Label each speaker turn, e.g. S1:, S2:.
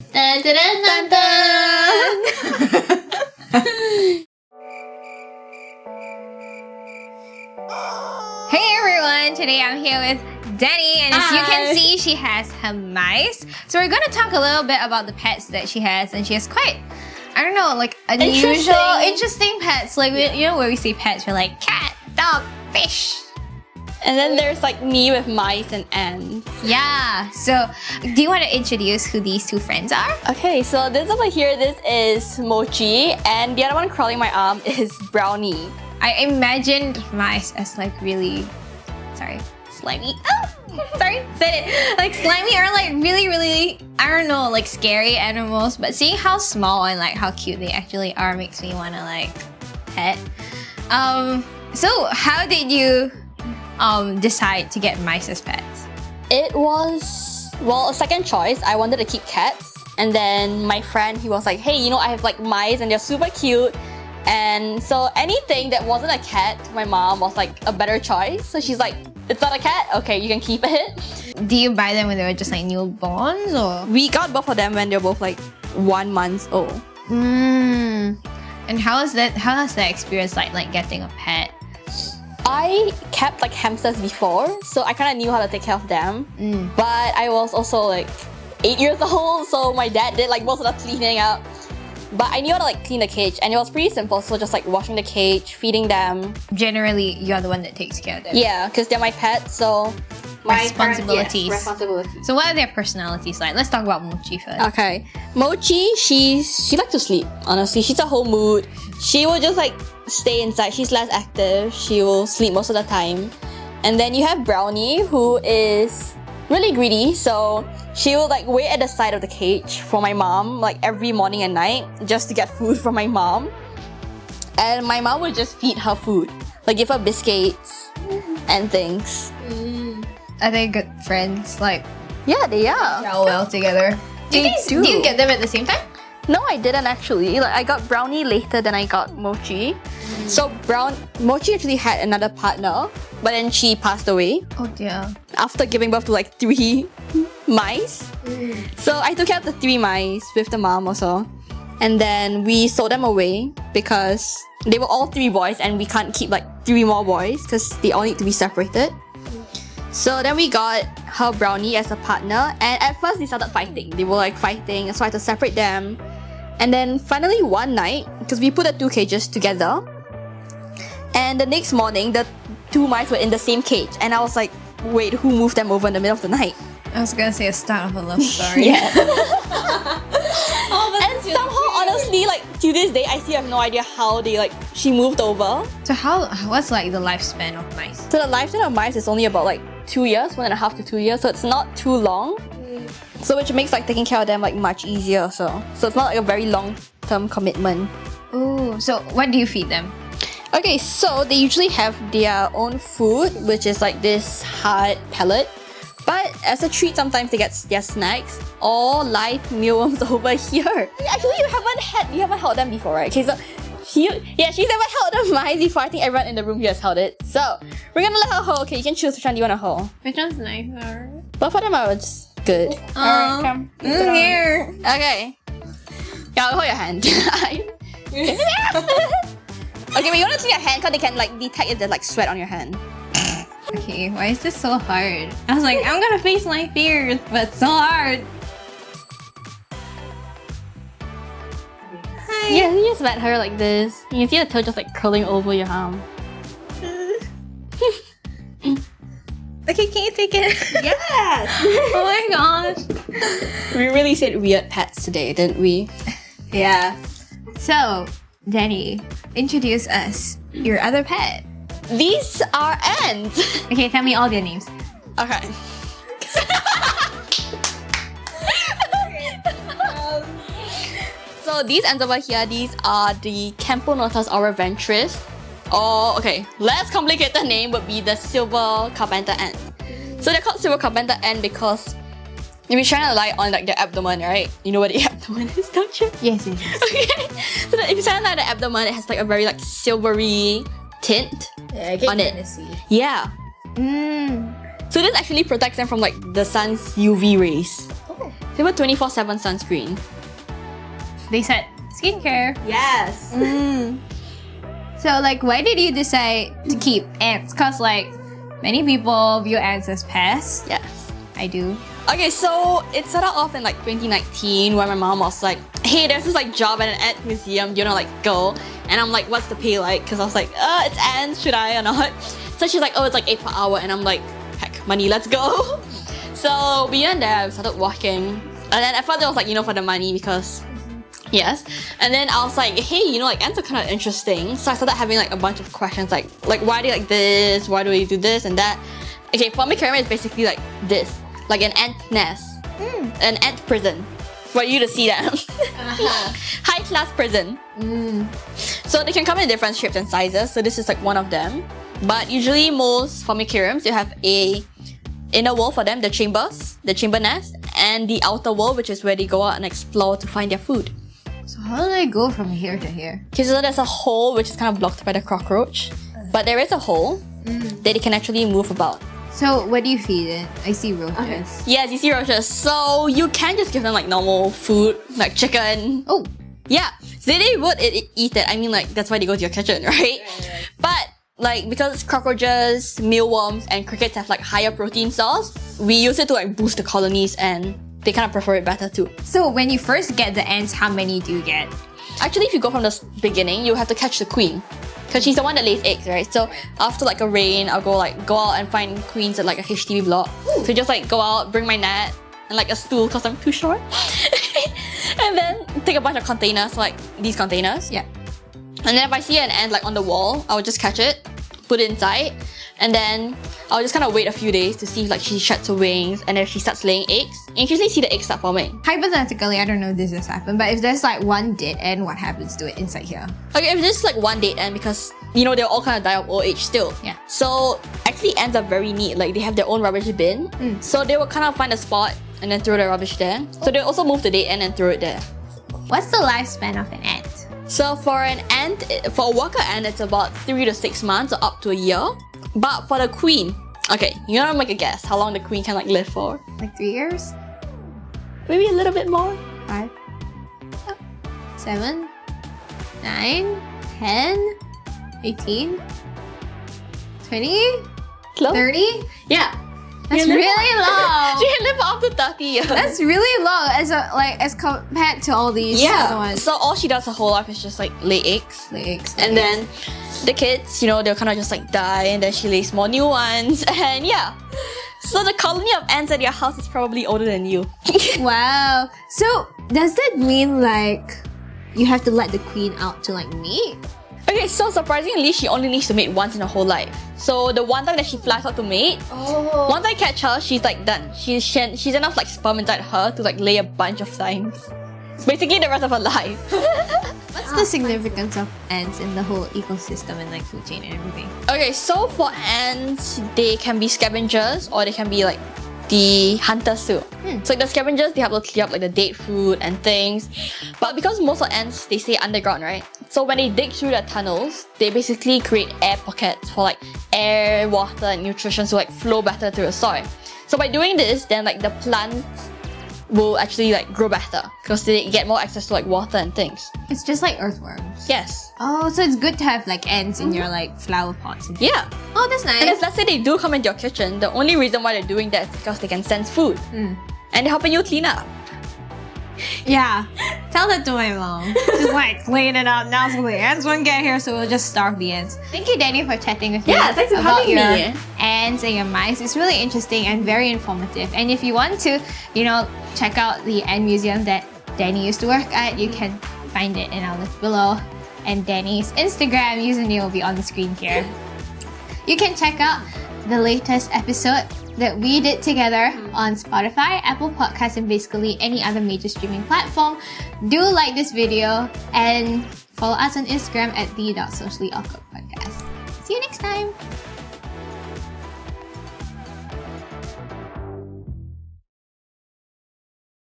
S1: Dun, dun, dun, dun, dun. Hey everyone! Today I'm here with Dani, and as you can see, she has her mice. So we're gonna talk a little bit about the pets that she has, and she has quite, I don't know, like unusual, interesting pets. Like you know, where we say pets, we're like cat, dog, fish.
S2: And then there's like me with mice and ants.
S1: Yeah. So, do you want to introduce who these two friends are?
S2: Okay, so this over here, this is Mochi, and the other one crawling my arm is Brownie.
S1: I imagined mice as like really, slimy. Oh, sorry, said it. Like slimy or like really, I don't know, like scary animals. But seeing how small and like how cute they actually are makes me want to like pet. So how did you decide to get mice as pets?
S2: It was, well, a second choice. I wanted to keep cats, and then my friend, he was like, hey, you know, I have like mice and they're super cute. And so anything that wasn't a cat, my mom was like a better choice. So she's like, it's not a cat? Okay, you can keep it.
S1: Do you buy them when they were just like newborns or?
S2: We got both of them when they were both like 1 month old.
S1: And how has that experience like getting a pet?
S2: I kept like hamsters before, so I kind of knew how to take care of them. But I was also like 8 years old, so my dad did like most of the cleaning up. But I knew how to like clean the cage, and it was pretty simple. So just like washing the cage, feeding them.
S1: Generally, you're the one that takes care of them.
S2: Yeah, because they're my pets, so my
S1: responsibilities.
S2: Responsibilities.
S1: So what are their personalities like? Let's talk about Mochi first.
S2: Okay, Mochi, she likes to sleep. Honestly, she's a whole mood. She will just like stay inside. She's less active. She will sleep most of the time. And then you have Brownie, who is really greedy. So she will like wait at the side of the cage for my mom like every morning and night just to get food from my mom. And my mom would just feed her food, like give her biscuits and things.
S1: Are they good friends? Like,
S2: yeah, they are.
S1: gel well together. Do you get them at the same time?
S2: No, I didn't actually. Like I got Brownie later than I got Mochi. So Mochi actually had another partner, but then she passed away
S1: Oh dear.
S2: after giving birth to like 3 mice. So I took care of the 3 mice with the mom also. And then we sold them away because they were all 3 boys and we can't keep like 3 more boys because they all need to be separated. So then we got her Brownie as a partner, and at first they started fighting. They were like fighting, so I had to separate them. And then finally one night, because we put the 2 cages together, and the next morning the 2 mice were in the same cage, and I was like, wait, who moved them over in the middle of the night?
S1: I was gonna say a start of a love story.
S2: Yeah. And somehow, honestly, like to this day, I still have no idea how she moved over.
S1: So what's like the lifespan of mice?
S2: So the lifespan of mice is only about like 2 years, 1.5 to 2 years, so it's not too long. So which makes like taking care of them like much easier. So it's not like a very long-term commitment.
S1: Ooh, so what do you feed them?
S2: Okay, so they usually have their own food, which is like this hard pellet. But as a treat, sometimes they get their snacks or live mealworms over here. Actually, you haven't held them before, right? Okay, so she's never held the mice before. I think everyone in the room here has held it. So we're gonna let her hold. Okay, you can choose which one do you want to hold.
S1: Which one's nicer?
S2: Both of them are just good.
S1: Alright, come. Here.
S2: Okay. Yeah, I'll hold your hand. Okay, but you want to see your hand because they can like detect if there's like sweat on your hand.
S1: Okay, why is this so hard? I was like, I'm gonna face my fears, but it's so hard. Hi.
S2: Yeah, you just met her like this. You can see the toe just like curling over your arm.
S1: Okay, can you take it?
S2: Yes!
S1: Oh my gosh.
S2: We really said weird pets today, didn't we?
S1: Yeah. So, Dani, introduce us your other pet.
S2: These are ants!
S1: Okay, tell me all their names.
S2: Okay. So these ants over here, these are the Camponotus auraventris. Or, okay, less complicated name would be the silver Carpenter Ant. So they're called silver Carpenter Ant because if you shine a light on like their abdomen, right? You know what the abdomen is, don't you?
S1: Yes.
S2: Okay. So if you shine a light on the abdomen, it has like a very like silvery tint on it. Yeah. So this actually protects them from like the sun's UV rays. They were 24/7 sunscreen.
S1: They said skincare.
S2: Yes.
S1: So like, why did you decide to keep ants? Cause like, many people view ants as pests.
S2: Yes.
S1: I do.
S2: Okay, so it started off in like 2019 where my mom was like, hey, there's this like job at an ant museum, do you wanna like go? And I'm like, what's the pay like? Because I was like, it's ants, should I or not? So she's like, oh, it's like 8 per hour. And I'm like, heck, money, let's go. So we went there, we started walking. And then at first it was like, for the money because, yes. And then I was like, hey, like ants are kind of interesting. So I started having like a bunch of questions like why do you like this? Why do you do this and that? Okay, formicarium is basically like this. Like an ant nest, an ant prison, for you to see them. High class prison. So they can come in different shapes and sizes. So this is like one of them. But usually most formicariums, you have a inner wall for them, the chamber nest, and the outer wall, which is where they go out and explore to find their food.
S1: So how do they go from here to here?
S2: Okay, so there's a hole which is kind of blocked by the cockroach, but there is a hole that they can actually move about.
S1: So what do you feed it? I see roaches. Okay.
S2: Yes, you see roaches. So you can just give them like normal food, like chicken.
S1: Oh.
S2: Yeah. So they would eat it. I mean, like, that's why they go to your kitchen, right? But like, because cockroaches, mealworms, and crickets have like higher protein stores, we use it to like boost the colonies and they kind of prefer it better too.
S1: So when you first get the ants, how many do you get?
S2: Actually, if you go from the beginning, you have to catch the queen. Because she's the one that lays eggs, right? So after like a rain, I'll go out and find queens at like a HDB block. Ooh. So just like go out, bring my net and like a stool because I'm too short. And then take a bunch of containers, like these containers.
S1: Yeah.
S2: And then if I see an ant like on the wall, I'll just catch it, put it inside, and then I'll just kind of wait a few days to see if like she sheds her wings and if she starts laying eggs. And you can usually see the eggs start forming.
S1: Hypothetically, I don't know if this has happened, but if there's like one dead ant, what happens to it inside here?
S2: Okay, if there's like one dead ant, because they're all kind of die of old age still.
S1: Yeah.
S2: So actually ants are very neat. Like they have their own rubbish bin. So they will kind of find a spot and then throw the rubbish there. So they also move the dead ant and throw it there.
S1: What's the lifespan of an ant?
S2: So for a worker ant, it's about 3 to 6 months or up to a year. But for the queen, okay, you wanna make a guess how long the queen can like live for?
S1: Like 3 years?
S2: Maybe a little bit more.
S1: 5, 7, 9, 10, 18, 20,
S2: Close?
S1: 30?
S2: Yeah.
S1: That's really long.
S2: She can live up to 30 years.
S1: That's really long as compared to all these other ones.
S2: So all she does her whole life is just like lay eggs.
S1: And
S2: then the kids, they'll kind of just like die and then she lays more new ones. And yeah. So the colony of ants at your house is probably older than you.
S1: Wow. So does that mean like you have to let the queen out to like mate?
S2: Okay, so surprisingly, she only needs to mate once in her whole life. So the one time that she flies out to mate, once I catch her, she's like done. She's enough like sperm inside her to like lay a bunch of times. Basically the rest of her life.
S1: What's the significance of ants in the whole ecosystem and like food chain and everything?
S2: Okay, so for ants, they can be scavengers or they can be like the hunters too. So like the scavengers, they have to clear up like the dead food and things. But because most of ants, they stay underground, right? So when they dig through their tunnels, they basically create air pockets for like air, water, and nutrition to like flow better through the soil. So by doing this, then like the plants will actually like grow better because they get more access to like water and things.
S1: It's just like earthworms.
S2: Yes.
S1: Oh, so it's good to have like ants in your like flower pots.
S2: Yeah.
S1: Oh, that's nice.
S2: And if let's say they do come into your kitchen, the only reason why they're doing that is because they can sense food. And they're helping you clean up.
S1: Yeah. Tell that to my mom. Just like clean it up now so the ants won't get here, so we'll just starve the ants. Thank you, Dani, for chatting with me.
S2: Yeah, thanks for
S1: about
S2: having
S1: your
S2: me.
S1: ants and your mice. It's really interesting and very informative. And if you want to, check out the ant museum that Dani used to work at, you can find it in our link below. And Dani's Instagram username will be on the screen here. You can check out the latest episode that we did together on Spotify, Apple Podcasts, and basically any other major streaming platform. Do like this video and follow us on Instagram at the.sociallyawkwardpodcast. See you next time!